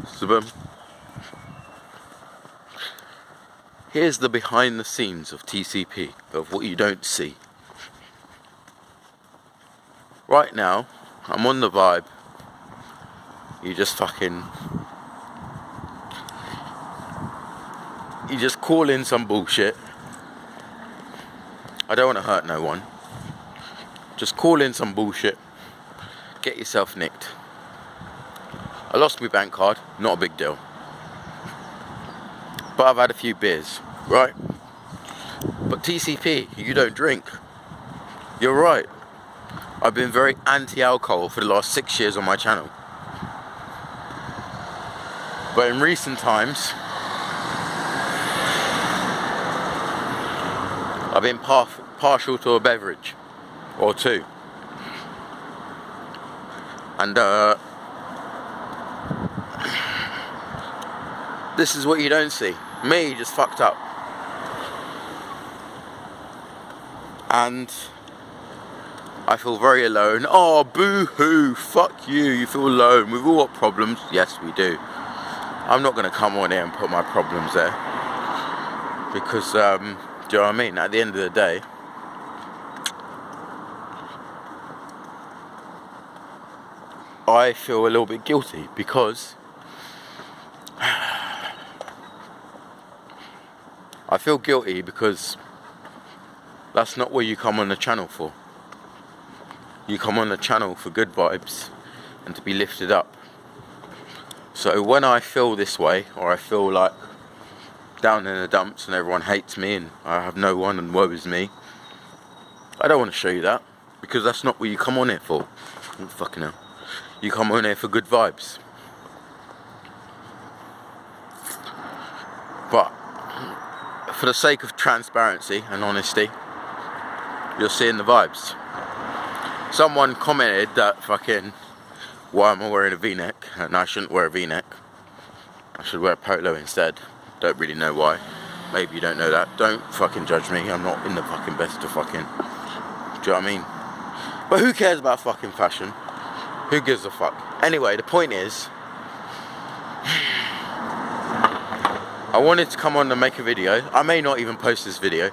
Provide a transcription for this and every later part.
So, here's the behind the scenes of TCP, of what you don't see. Right now, I'm on the vibe. You just call in some bullshit. I don't want to hurt no one. Just call in some bullshit. Get yourself nicked. I lost my bank card, not a big deal. But I've had a few beers, right? But TCP, you don't drink. You're right. I've been very anti-alcohol for the last 6 years on my channel. But in recent times, I've been partial to a beverage or two. And this is what you don't see. Me just fucked up. And I feel very alone. Oh, boo-hoo, fuck you, you feel alone. We've all got problems. Yes, we do. I'm not going to come on here and put my problems there. Because, do you know what I mean? At the end of the day, I feel a little bit guilty because that's not what you come on the channel for. You come on the channel for good vibes and to be lifted up. So when I feel this way, or I feel like down in the dumps and everyone hates me and I have no one and woe is me, I don't want to show you that, because that's not what you come on here for. Oh, fucking hell. You come on here for good vibes. But for the sake of transparency and honesty, you're seeing the vibes. Someone commented that fucking, why am I wearing a v-neck? And I shouldn't wear a v-neck. I should wear a polo instead. Don't really know why. Maybe you don't know that. Don't fucking judge me. I'm not in the fucking best of fucking... Do you know what I mean? But who cares about fucking fashion? Who gives a fuck? Anyway, the point is, I wanted to come on and make a video. I may not even post this video,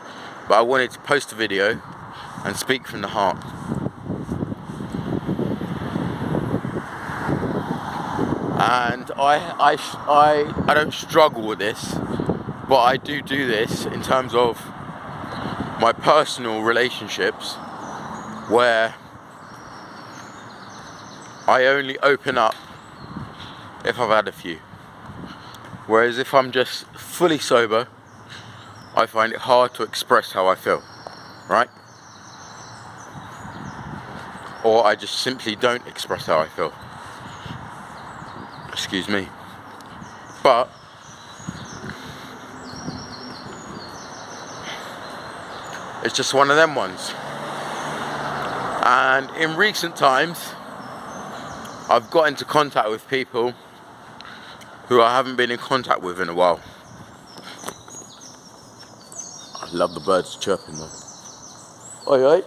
but I wanted to post a video and speak from the heart. And I don't struggle with this, but I do this in terms of my personal relationships, where I only open up if I've had a few. Whereas if I'm just fully sober, I find it hard to express how I feel, right? Or I just simply don't express how I feel. Excuse me. But it's just one of them ones. And in recent times, I've got into contact with people who I haven't been in contact with in a while. I love the birds chirping though. Oi, oi.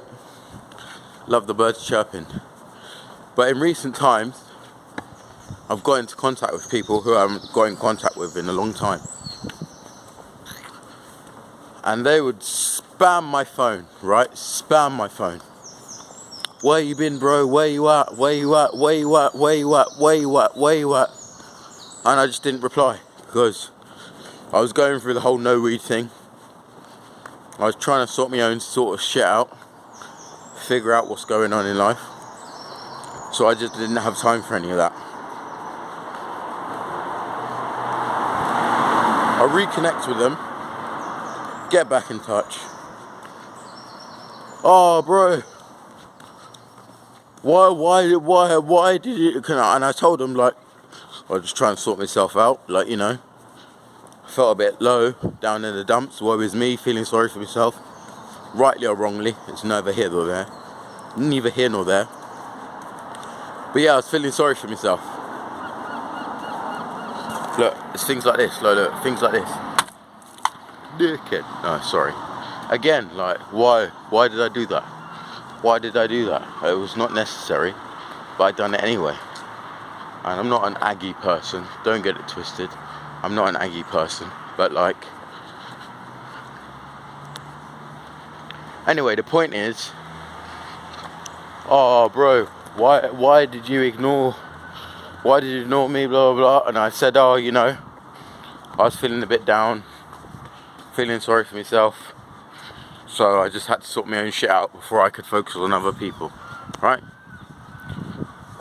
Love the birds chirping. But in recent times, I've got into contact with people who I haven't got in contact with in a long time. And they would spam my phone, right? Spam my phone. Where you been, bro? Where you at? Where you at? Where you at? Where you at? Where you at? Where you at? And I just didn't reply because I was going through the whole no weed thing. I was trying to sort my own sort of shit out, figure out what's going on in life. So I just didn't have time for any of that. I reconnect with them, get back in touch. Oh, bro, why did you? And I told them, like, I was just trying to sort myself out, like, you know. I felt a bit low, down in the dumps. Woe is me, feeling sorry for myself, rightly or wrongly. It's neither here nor there. Neither here nor there. But yeah, I was feeling sorry for myself. Look, it's things like this. Look, things like this. Dickhead. No, sorry. Again, like, why did I do that? Why did I do that? It was not necessary, but I done it anyway. and I'm not an Aggie person, don't get it twisted, I'm not an Aggie person, but like, anyway, the point is, oh bro, why did you ignore me, blah blah blah, and I said, oh, you know, I was feeling a bit down, feeling sorry for myself, so I just had to sort my own shit out before I could focus on other people, right?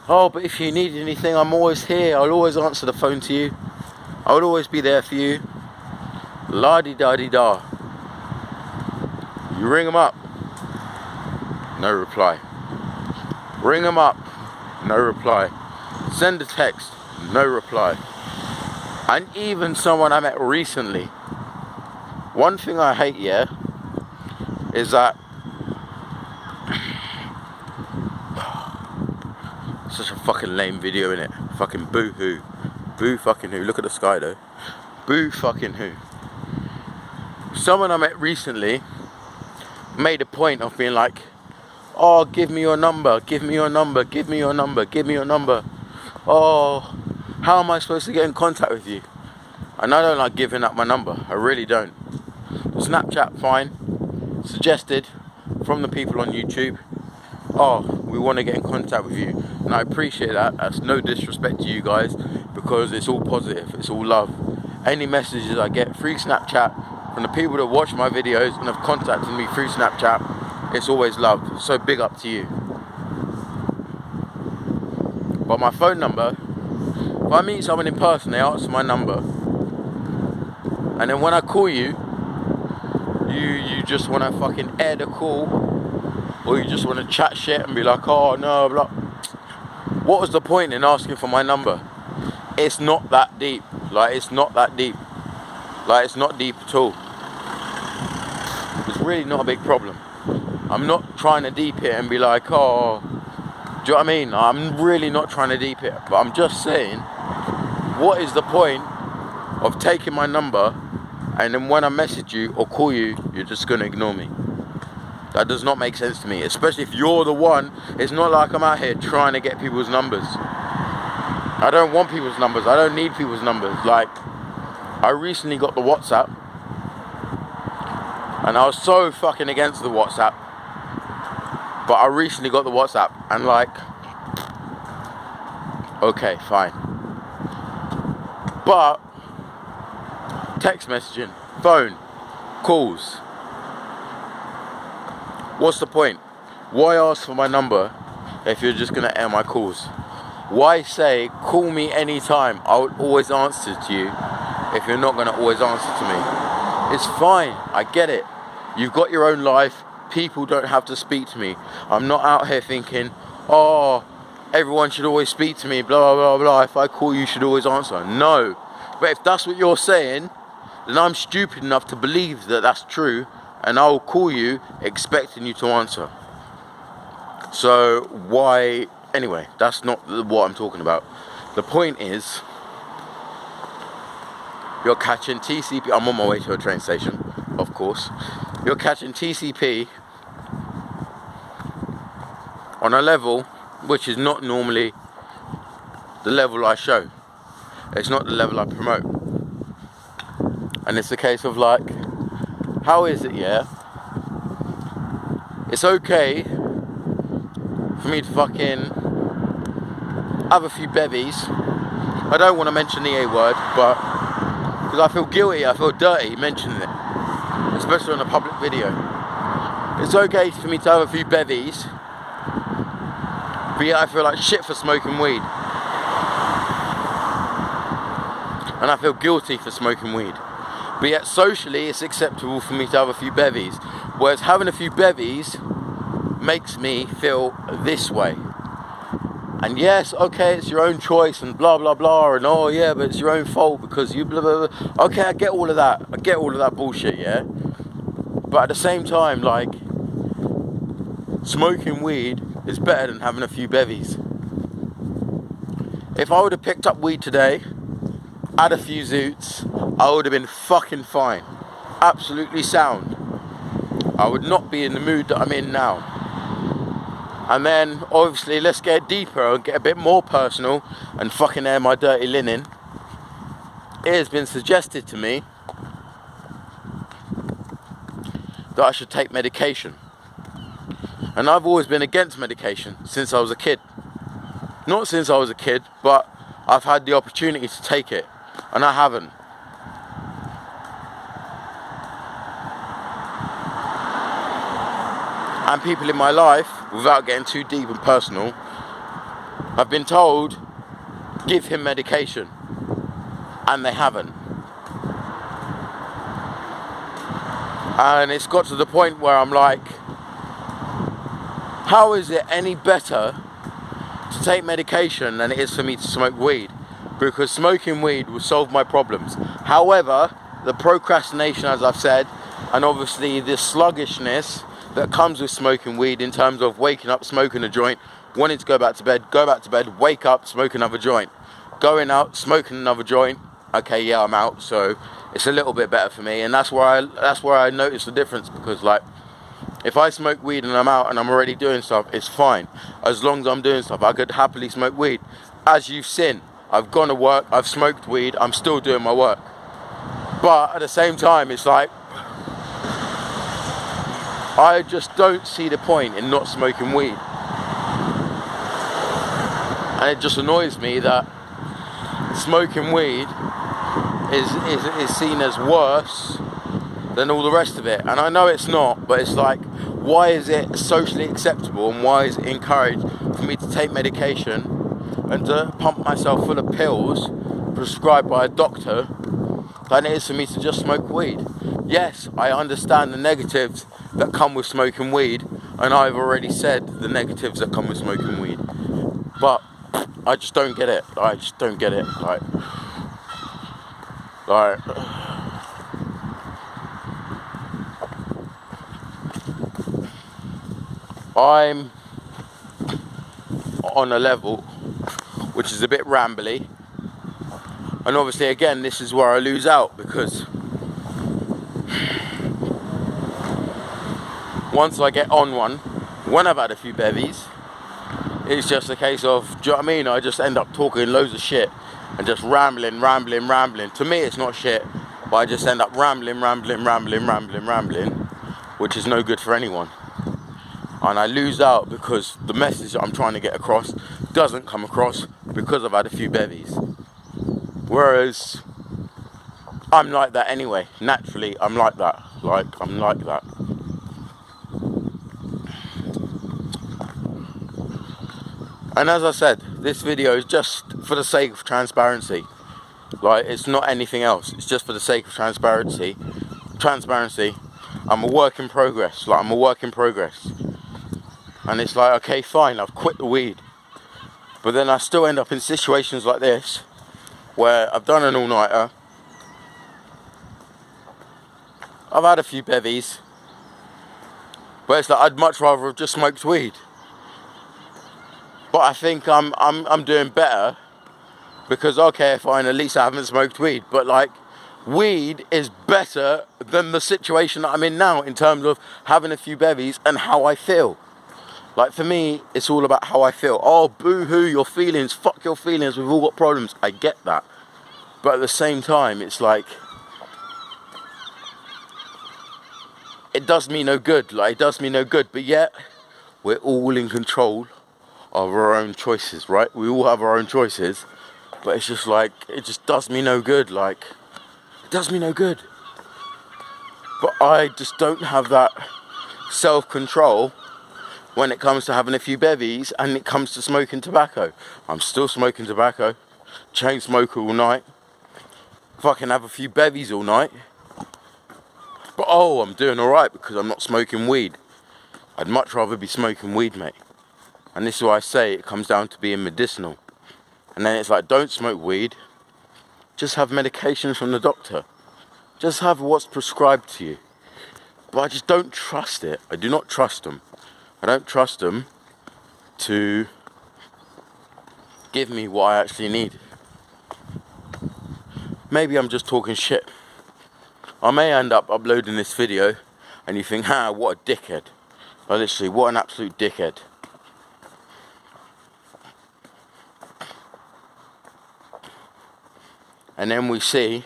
Oh, but if you need anything, I'm always here, I'll always answer the phone to you, I will always be there for you, la-di-da-di-da. You ring them up, no reply. Ring them up, no reply. Send a text, no reply. And even someone I met recently, one thing I hate, yeah, is that such a fucking lame video, innit? Fucking boo-hoo. Boo fucking who. Look at the sky though. Boo fucking who. Someone I met recently made a point of being like, oh, give me your number, give me your number, give me your number, give me your number. Oh, how am I supposed to get in contact with you? And I don't like giving up my number, I really don't. Snapchat, fine. Suggested from the people on YouTube, oh, we want to get in contact with you. And I appreciate that, that's no disrespect to you guys, because it's all positive, it's all love. Any messages I get through Snapchat, from the people that watch my videos and have contacted me through Snapchat, it's always love, so big up to you. But my phone number, if I meet someone in person, they ask for my number, and then when I call you, you just want to fucking air the call, or you just want to chat shit and be like, oh no, blah. What was the point in asking for my number? It's not that deep, like it's not that deep, like it's not deep at all. It's really not a big problem. I'm not trying to deep it and be like, oh, do you know what I mean? I'm really not trying to deep it, but I'm just saying, what is the point of taking my number and then when I message you or call you, you're just going to ignore me? That does not make sense to me, especially if you're the one. It's not like I'm out here trying to get people's numbers. I don't want people's numbers, I don't need people's numbers. Like, I recently got the WhatsApp, and I was so fucking against the WhatsApp, but I recently got the WhatsApp, and like, okay, fine. But text messaging, phone, calls, what's the point? Why ask for my number if you're just gonna air my calls? Why say, call me anytime, I will always answer to you, if you're not gonna always answer to me? It's fine, I get it. You've got your own life, people don't have to speak to me. I'm not out here thinking, oh, everyone should always speak to me, blah, blah, blah, if I call you, should always answer. No. But if that's what you're saying, then I'm stupid enough to believe that that's true, and I'll call you expecting you to answer. So why, anyway, that's not what I'm talking about. The point is, you're catching TCP, I'm on my way to a train station, of course. You're catching TCP on a level which is not normally the level I show. It's not the level I promote. And it's a case of like, how is it, yeah? It's okay for me to fucking have a few bevies. I don't want to mention the A word, but because I feel guilty, I feel dirty mentioning it, especially on a public video. It's okay for me to have a few bevies, but yet I feel like shit for smoking weed. And I feel guilty for smoking weed. But yet socially it's acceptable for me to have a few bevies. Whereas having a few bevies makes me feel this way. And yes, okay, it's your own choice and blah blah blah, and oh yeah, but it's your own fault because you blah blah blah. Okay, I get all of that. I get all of that bullshit, yeah? But at the same time, like, smoking weed is better than having a few bevies. If I would have picked up weed today, had a few zoots, I would have been fucking fine. Absolutely sound. I would not be in the mood that I'm in now. And then obviously let's get deeper and get a bit more personal and fucking air my dirty linen. It has been suggested to me that I should take medication. And I've always been against medication since I was a kid. Not since I was a kid, but I've had the opportunity to take it, and I haven't. And people in my life, without getting too deep and personal, have been told, give him medication, and they haven't. And it's got to the point where I'm like, how is it any better to take medication than it is for me to smoke weed? Because smoking weed will solve my problems. However, the procrastination, as I've said, and obviously the sluggishness that comes with smoking weed in terms of waking up, smoking a joint, wanting to go back to bed, wake up, smoke another joint, going out, smoking another joint, okay, yeah, I'm out, so it's a little bit better for me. And that's where I notice the difference, because like, if I smoke weed and I'm out and I'm already doing stuff, it's fine. As long as I'm doing stuff, I could happily smoke weed. As you've seen, I've gone to work, I've smoked weed, I'm still doing my work. But at the same time, it's like, I just don't see the point in not smoking weed. And it just annoys me that smoking weed is seen as worse than all the rest of it. And I know it's not, but it's like, why is it socially acceptable and why is it encouraged for me to take medication and to pump myself full of pills prescribed by a doctor than it is for me to just smoke weed? Yes, I understand the negatives that come with smoking weed, and I've already said the negatives that come with smoking weed, but I just don't get it. I just don't get it. Like I'm on a level which is a bit rambly, and obviously again this is where I lose out, because once I get on one, when I've had a few bevies, it's just a case of, do you know what I mean, I just end up talking loads of shit and just rambling. To me it's not shit, but I just end up rambling, which is no good for anyone. And I lose out because the message that I'm trying to get across doesn't come across because I've had a few bevies. Whereas I'm like that anyway. Naturally, I'm like that. And as I said, this video is just for the sake of transparency. Like, it's not anything else. It's just for the sake of transparency. I'm a work in progress. And it's like, okay, fine, I've quit the weed. But then I still end up in situations like this, where I've done an all-nighter, I've had a few bevies, but it's like, I'd much rather have just smoked weed. But I think I'm doing better, because okay, fine, at least I haven't smoked weed. But like, weed is better than the situation that I'm in now, in terms of having a few bevies and how I feel. Like, for me, it's all about how I feel. Oh, boo-hoo, your feelings, fuck your feelings, we've all got problems. I get that. But at the same time, it's like, it does me no good. But yet, we're all in control of our own choices, right? We all have our own choices. But it's just like, it just does me no good. Like, it does me no good. But I just don't have that self-control when it comes to having a few bevies and it comes to smoking tobacco. I'm still smoking tobacco, chain smoker all night, fucking have a few bevies all night, but oh, I'm doing alright because I'm not smoking weed. I'd much rather be smoking weed, mate. And this is why I say it comes down to being medicinal. And then it's like, don't smoke weed, just have medication from the doctor. Just have what's prescribed to you. But I just don't trust it. I do not trust them. I don't trust them to give me what I actually need. Maybe I'm just talking shit. I may end up uploading this video and you think, what a dickhead. Like, literally, what an absolute dickhead. and then we see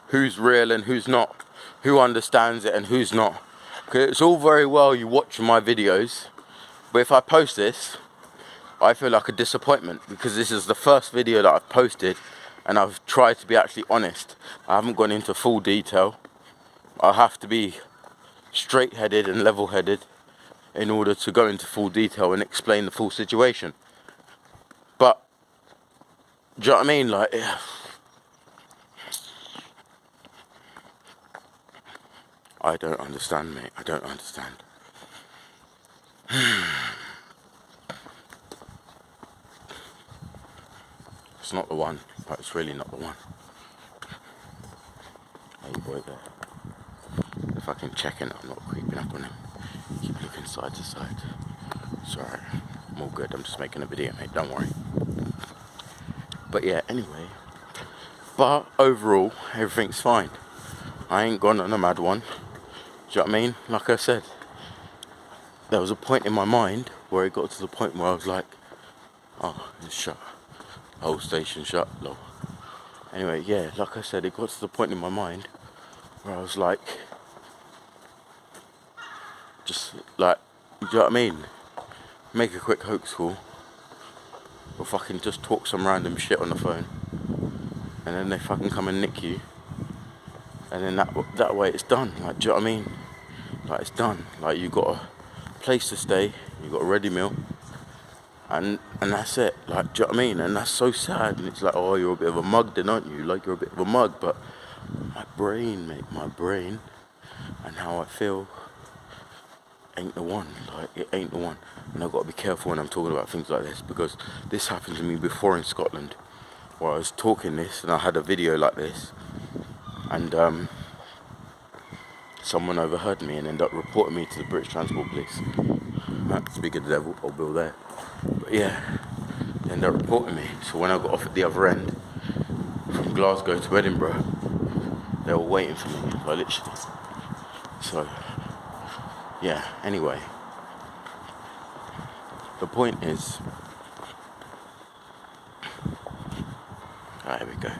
who's real and who's not, who understands it and who's not. Because it's all very well you watching my videos, but if I post this, I feel like a disappointment, because this is the first video that I've posted and I've tried to be actually honest. I haven't gone into full detail. I have to be straight-headed and level-headed in order to go into full detail and explain the full situation. But, do you know what I mean? Like, I don't understand, mate. I don't understand. It's not the one, but it's really not the one. Hey, boy, there. If I can check in, I'm not creeping up on him. Keep looking side to side. Sorry, I'm all good. I'm just making a video, mate. Don't worry. But yeah, anyway. But overall, everything's fine. I ain't gone on a mad one. Do you know what I mean? Like I said, there was a point in my mind where it got to the point where I was like, oh, it's shut. The whole station shut. Lol. Anyway, yeah, like I said, it got to the point in my mind where I was like, just like, do you know what I mean? Make a quick hoax call, or fucking just talk some random shit on the phone, and then they fucking come and nick you, and then that way it's done. Like, do you know what I mean? Like, it's done. Like, you got a place to stay, you got a ready meal, and that's it. Like, do you know what I mean? And that's so sad. And it's like, oh, you're a bit of a mug then, aren't you? Like, you're a bit of a mug. But my brain, mate, my brain, and how I feel ain't the one. Like, it ain't the one. And I've got to be careful when I'm talking about things like this, because this happened to me before in Scotland, where I was talking this and I had a video like this, and someone overheard me and ended up reporting me to the British Transport Police. That's the bigger devil, or Bill there. But yeah, they ended up reporting me. So when I got off at the other end, from Glasgow to Edinburgh, they were waiting for me, like literally. So, yeah, anyway. The point is, there we go.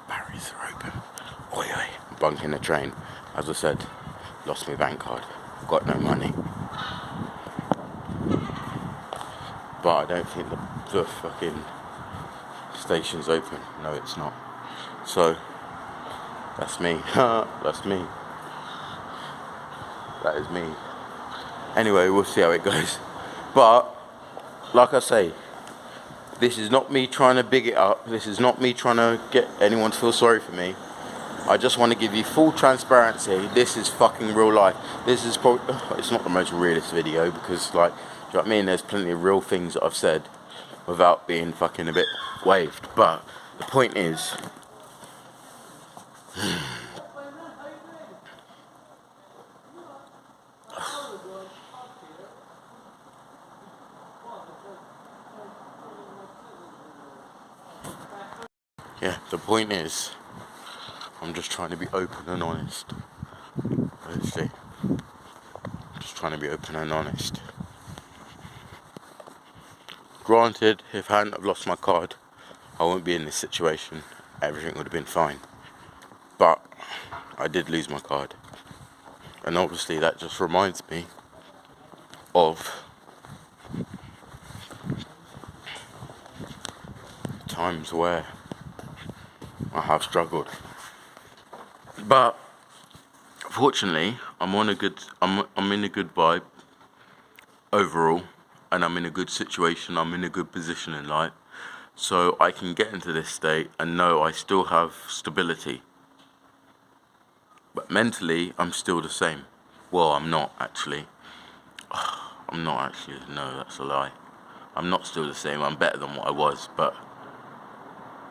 Barriers are open. Oi, oi. Bunking the train. As I said, lost my bank card. Got no money. But I don't think the fucking station's open. No, it's not. So, that's me. That's me. That is me. Anyway, we'll see how it goes. But, like I say, this is not me trying to big it up. This is not me trying to get anyone to feel sorry for me. I just want to give you full transparency. This is fucking real life. This is probably, it's not the most realist video, because, like, do you know what I mean? There's plenty of real things that I've said without being fucking a bit waved. But the point is, yeah, the point is, I'm just trying to be open and honest. Honestly. Just trying to be open and honest. Granted, if I hadn't have lost my card, I wouldn't be in this situation. Everything would have been fine. But I did lose my card. And obviously that just reminds me of times where I have struggled. But fortunately, I'm in a good vibe overall, and I'm in a good situation. I'm in a good position in life, so I can get into this state and know I still have stability. But mentally, I'm still the same. Well, I'm not actually. I'm not actually. No, that's a lie. I'm not still the same. I'm better than what I was, but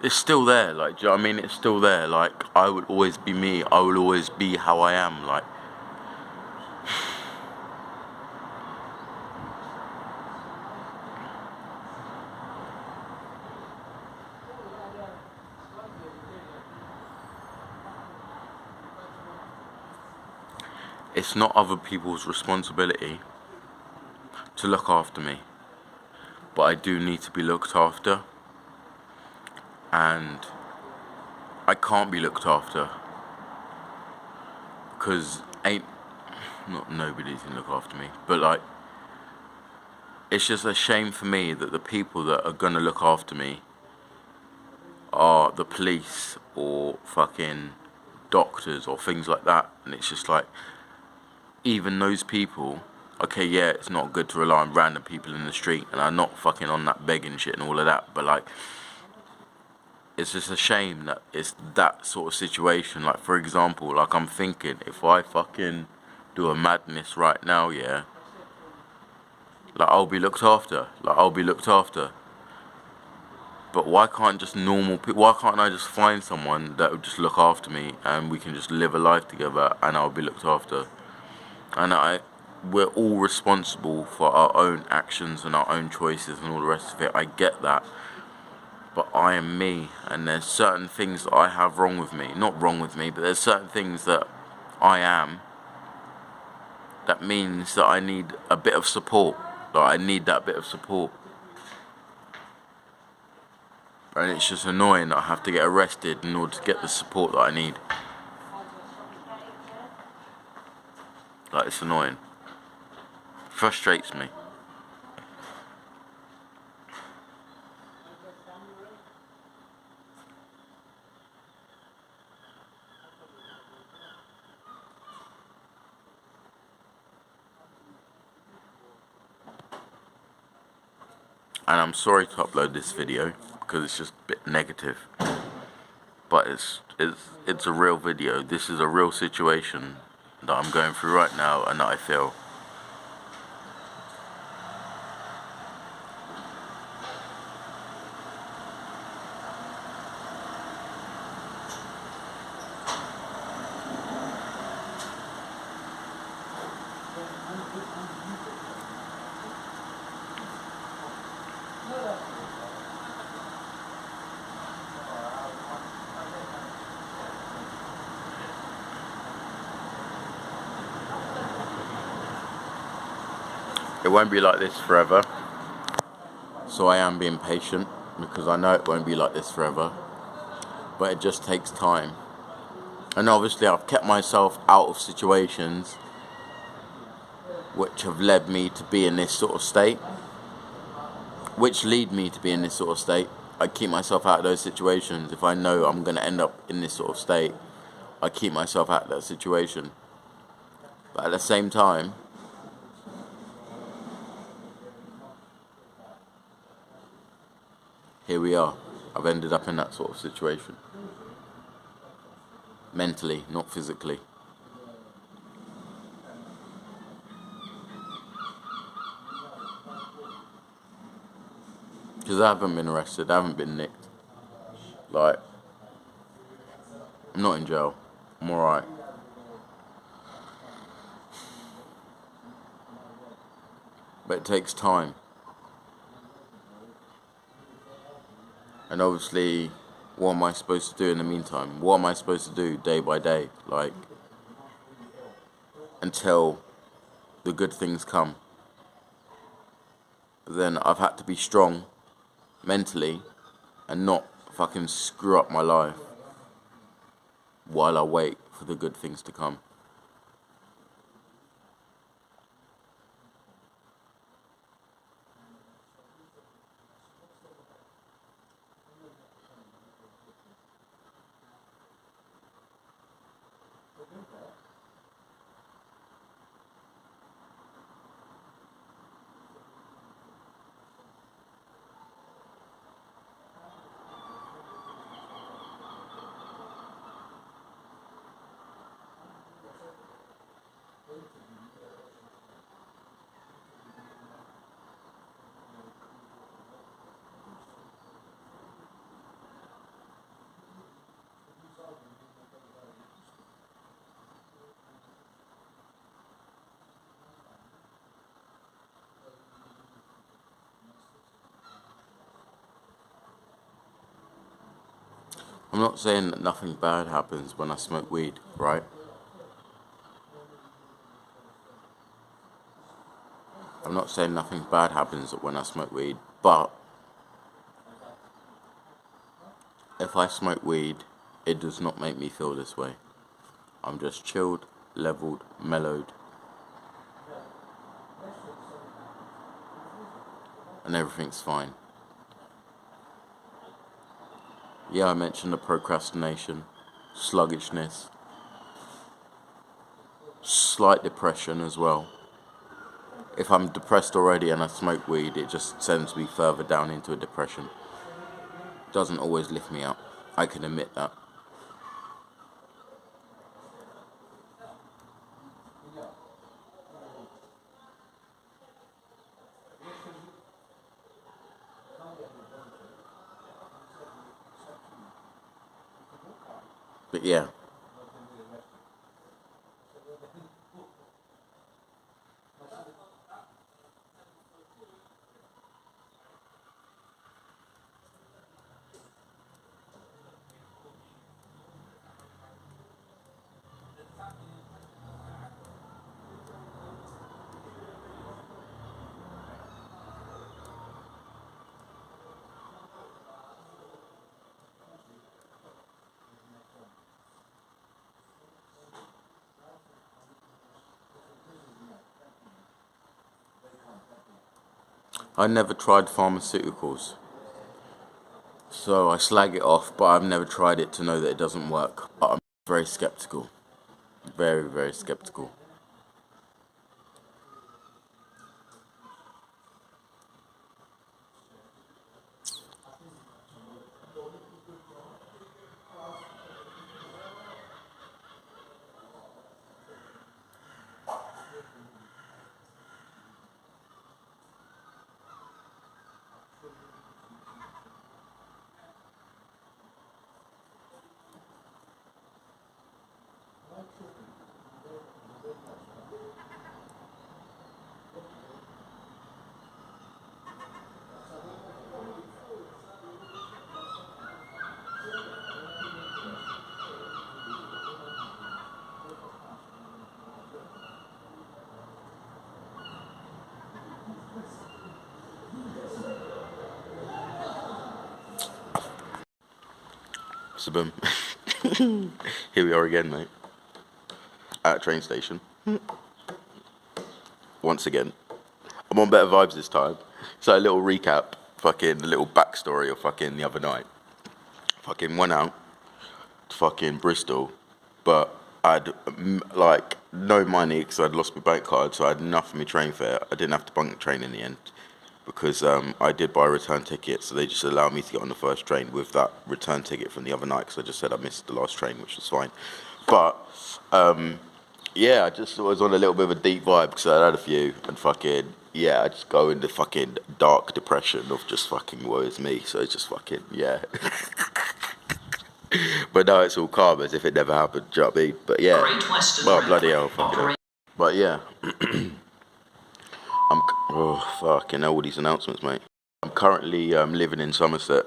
it's still there. Like, do you know what I mean? It's still there. Like, I will always be me. I will always be how I am. Like, it's not other people's responsibility to look after me, but I do need to be looked after. And I can't be looked after, because not nobody can look after me, but like, it's just a shame for me that the people that are gonna look after me are the police or fucking doctors or things like that. And it's just like, even those people, okay, yeah, it's not good to rely on random people in the street, and I'm not fucking on that begging shit and all of that, but like, it's just a shame that it's that sort of situation. Like, for example, like, I'm thinking, if I fucking do a madness right now, yeah, like, I'll be looked after. But why can't just normal people, why can't I just find someone that would just look after me, and we can just live a life together, and I'll be looked after? And we're all responsible for our own actions and our own choices and all the rest of it. I get that. But I am me, and there's certain things that I have wrong with me. Not wrong with me, but there's certain things that I am. That means that I need a bit of support. Like, I need that bit of support. And it's just annoying that I have to get arrested in order to get the support that I need. Like, it's annoying. Frustrates me. And I'm sorry to upload this video because it's just a bit negative, but it's a real video. This is a real situation that I'm going through right now, and that I feel. It won't be like this forever, so I am being patient, because I know it won't be like this forever, but it just takes time. And obviously I've kept myself out of situations which have led me to be in this sort of state, which lead me to be in this sort of state. I keep myself out of those situations. If I know I'm going to end up in this sort of state, I keep myself out of that situation. But at the same time, here we are. I've ended up in that sort of situation. Mentally, not physically. Because I haven't been arrested, I haven't been nicked. Like, I'm not in jail. I'm alright. But it takes time. And obviously, what am I supposed to do in the meantime? What am I supposed to do day by day? Like, until the good things come. But then I've had to be strong mentally and not fucking screw up my life while I wait for the good things to come. I'm not saying that nothing bad happens when I smoke weed, right? I'm not saying nothing bad happens when I smoke weed, but if I smoke weed it does not make me feel this way. I'm just chilled, leveled, mellowed, and everything's fine. Yeah, I mentioned the procrastination, sluggishness, slight depression as well. If I'm depressed already and I smoke weed, it just sends me further down into a depression. Doesn't always lift me up. I can admit that. But yeah. I never tried pharmaceuticals, so I slag it off, but I've never tried it to know that it doesn't work. But I'm very skeptical. Very, very skeptical. So boom. Here we are again, mate. At a train station. Once again. I'm on better vibes this time. So a little recap, fucking a little backstory of fucking the other night. Fucking went out to fucking Bristol, but I'd like no money because I'd lost my bank card, so I had enough for my train fare. I didn't have to bunk the train in the end because I did buy a return ticket, so they just allowed me to get on the first train with that return ticket from the other night because I just said I missed the last train, which was fine. But yeah, I just was on a little bit of a deep vibe because I had a few, and fucking yeah, I just go into fucking dark depression of just fucking woe is me. So it's just fucking yeah. But no, it's all calm as if it never happened. Do you know what I mean? But yeah, well, bloody hell, fucking hell. But yeah, oh fucking hell, all these announcements, mate. I'm currently living in Somerset.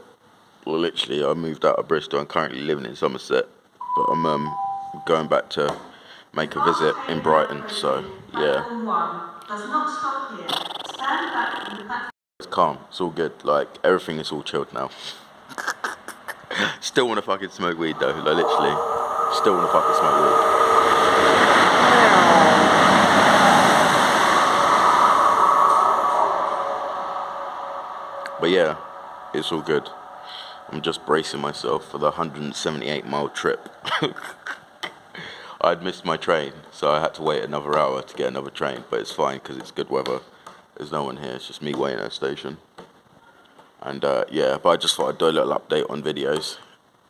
Well, literally, I moved out of Bristol. I'm currently living in Somerset, but I'm going back to make a visit in Brighton. So yeah, it's calm. It's all good. Like everything is all chilled now. Still want to fucking smoke weed though. Like literally, still want to fucking smoke weed. But yeah, it's all good. I'm just bracing myself for the 178-mile trip. I'd missed my train, so I had to wait another hour to get another train, but it's fine because it's good weather. There's no one here, it's just me waiting at a station. And yeah, but I just thought I'd do a little update on videos.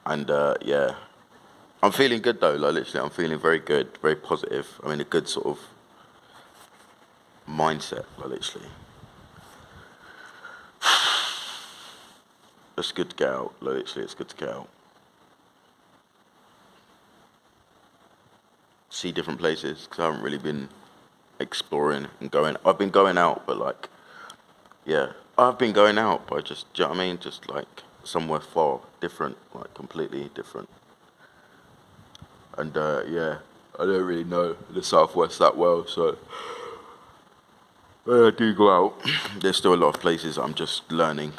And yeah, I'm feeling good though, like literally I'm feeling very good, very positive. I'm in a good sort of mindset, like literally. It's good to get out, like literally it's good to get out. See different places, because I haven't really been exploring and going. I've been going out, but like, yeah, I've been going out, but just, do you know what I mean? Just like somewhere far different, like completely different. And yeah, I don't really know the Southwest that well, so when I do go out, there's still a lot of places I'm just learning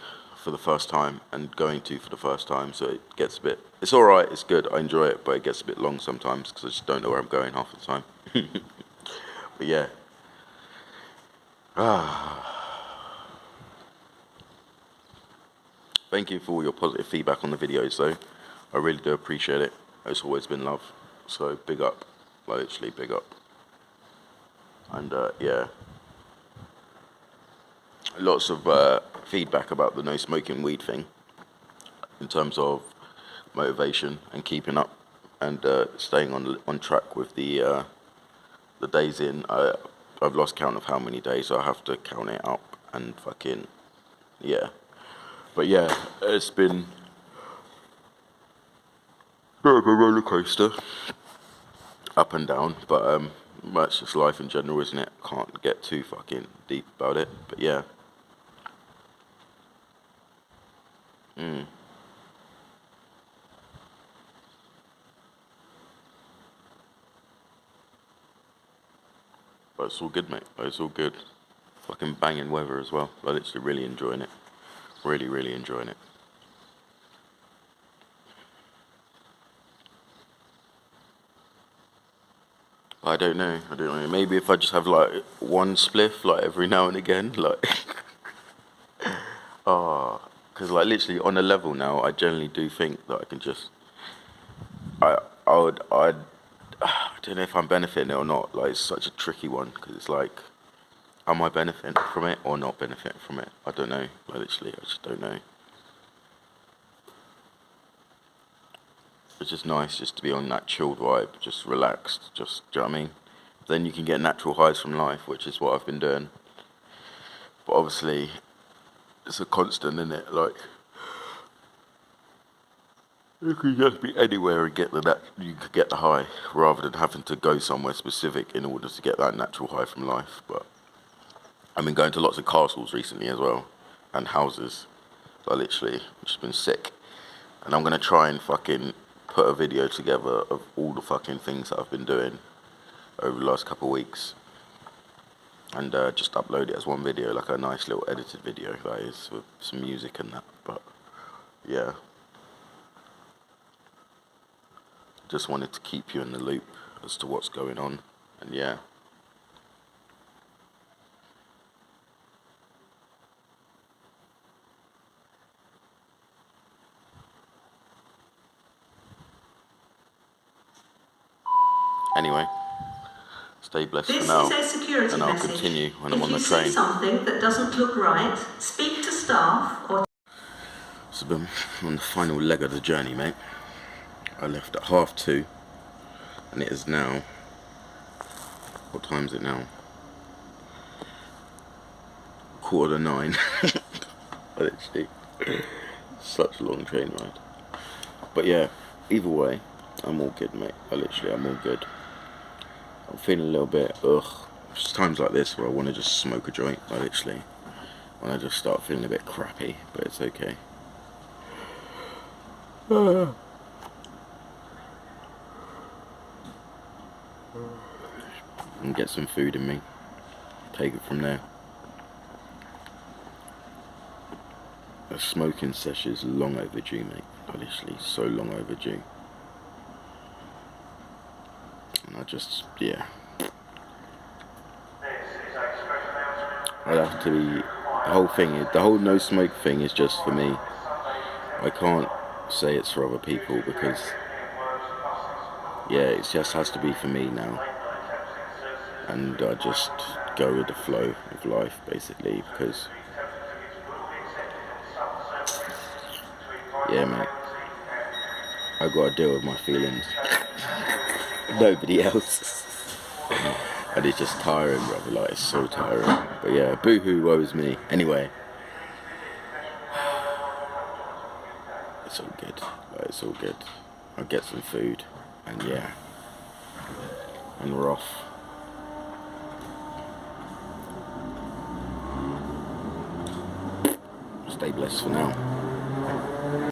for the first time and going to for the first time, so it gets a bit, it's alright, it's good, I enjoy it, but it gets a bit long sometimes because I just don't know where I'm going half the time. But yeah. Thank you for all your positive feedback on the videos though, I really do appreciate it. It's always been love, so big up, like literally big up. And yeah, lots of feedback about the no smoking weed thing in terms of motivation and keeping up and staying on track with the days in. I've lost count of how many days, so I have to count it up and fucking yeah. But yeah, it's been a bit of a roller coaster, up and down, but that's just life in general, isn't it? Can't get too fucking deep about it, but yeah. But it's all good, mate. It's all good. Fucking banging weather as well. I'm literally really enjoying it. Really, really enjoying it. I don't know. Maybe if I just have like one spliff, like every now and again, like. Because like literally on a level now, I generally do think that I can just. I don't know if I'm benefiting it or not. Like it's such a tricky one because it's like, am I benefiting from it or not benefiting from it? I don't know. Like literally, I just don't know. It's just nice just to be on that chilled vibe, just relaxed, just, do you know what I mean? Then you can get natural highs from life, which is what I've been doing. But obviously, it's a constant, isn't it? Like, you could just be anywhere and get you could get the high, rather than having to go somewhere specific in order to get that natural high from life. But I've been going to lots of castles recently as well, and houses. Like literally, just been sick. And I'm gonna try and fucking put a video together of all the fucking things that I've been doing over the last couple of weeks, and just upload it as one video, like a nice little edited video, that is, with some music and that. But yeah, just wanted to keep you in the loop as to what's going on, and yeah. Anyway, stay blessed for now, and I'll continue when I'm on the train. If you see something that doesn't look right, speak to staff or... So I'm on the final leg of the journey, mate. I left at 2:30, and it is now... What time is it now? 9:15. Literally, such a long train ride. But yeah, either way, I'm all good, mate. I'm all good. I'm feeling a little bit, It's times like this where I want to just smoke a joint, literally. When I just start feeling a bit crappy, but it's okay. And get some food in me. Take it from there. A smoking session is long overdue, mate. Literally, so long overdue. And I just, yeah. I'd have to be, the whole no smoke thing is just for me. I can't say it's for other people because, yeah, it just has to be for me now. And I just go with the flow of life, basically, because, yeah, mate, I gotta deal with my feelings. Nobody else. And it's just tiring, brother, like, it's so tiring. But yeah, boo-hoo, woe is me. Anyway, it's all good, like, it's all good. I'll get some food, and yeah, and we're off. Stay blessed for now.